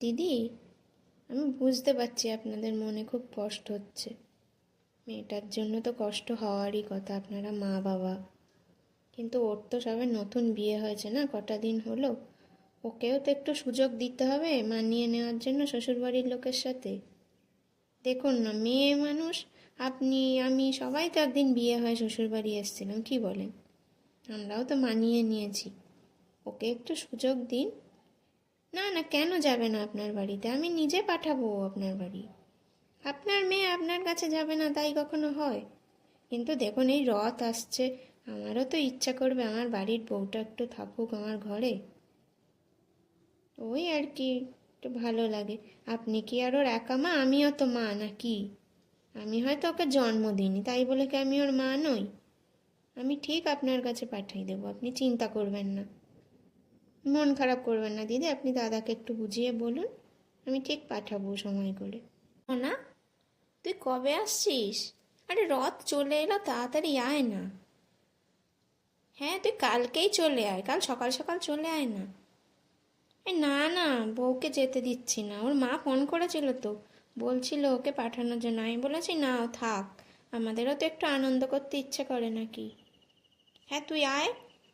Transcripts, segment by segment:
দিদি, আমি বুঝতে পারছি আপনাদের মনে খুব কষ্ট হচ্ছে। মেয়েটার জন্য তো কষ্ট হওয়ারই কথা, আপনারা মা বাবা। কিন্তু ওর তো সবে নতুন বিয়ে হয়েছে না, কটা দিন হলো। ওকেও তো একটু সুযোগ দিতে হবে মানিয়ে নেওয়ার জন্য শ্বশুরবাড়ির লোকের সাথে। দেখুন না, মেয়ে মানুষ, আপনি আমি সবাই তো একদিন বিয়ে হয় শ্বশুরবাড়ি এসেছিলাম, কি বলেন? আমরাও তো মানিয়ে নিয়েছি। ওকে একটু সুযোগ দিন। না না, কেন যাবে না আপনার বাড়িতে? আমি নিজে পাঠাবো আপনার বাড়ি। আপনার মেয়ে আপনার কাছে যাবে না তাই কখনো হয়? কিন্তু দেখুন, এই রথ আসছে, আমারও তো ইচ্ছা করবে আমার বাড়ির বউটা একটু থাকুক আমার ঘরে। ওই আর কি, একটু ভালো লাগে। আপনি কি আর ওর একা মা? আমিও তো মা নাকি? আমি হয়তো ওকে জন্ম দিইনি, তাই বলে কি আমি ওর মা নই? আমি ঠিক আপনার কাছে পাঠিয়ে দেবো, আপনি চিন্তা করবেন না। মন খারাপ করবেন না দিদি, আপনি দাদাকে একটু বুঝিয়ে বলুন, আমি ঠিক পাঠাবো সময় করে। না, তুই কবে আসছিস? আরে রথ চলে এলো, তাড়াতাড়ি আয় না। হ্যাঁ, তুই কালকেই চলে আয়, কাল সকাল সকাল চলে আয় না। না না, বউকে যেতে দিচ্ছি না। ওর মা ফোন করেছিল তো, বলছিল ওকে পাঠানোর জন্য। আমি বলেছি না, ও থাক, আমাদেরও তো একটু আনন্দ করতে ইচ্ছে করে নাকি। হ্যাঁ তুই আয়,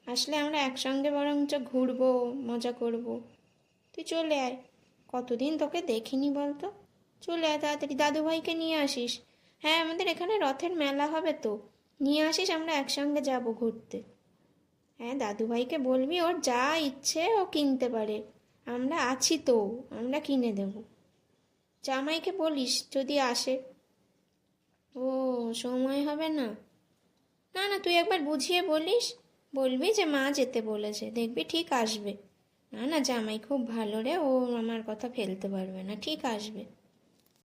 আসলে আমরা একসঙ্গে বরঞ্চ ঘুরবো, মজা করব। তুই চলে আয়, কতদিন তোকে দেখিনি বলতো। চলে আয় তাড়াতাড়ি, দাদুভাইকে নিয়ে আসিস। হ্যাঁ, আমাদের এখানে রথের মেলা হবে তো, নিয়ে আসিস, আমরা একসঙ্গে যাব ঘুরতে। হ্যাঁ, দাদুভাইকে বলবি ওর যা ইচ্ছে ও কিনতে পারে, আমরা আছি তো, আমরা কিনে দেব। জামাইকে বলিস যদি আসে। ও, সময় হবে না? না না, তুই একবার বুঝিয়ে বলিস, বলবি যে মা যেতে বলেছে, দেখবি ঠিক আসবে। না না, জামাই খুব ভালো রে, ও আমার কথা ফেলতে পারবে না, ঠিক আসবে।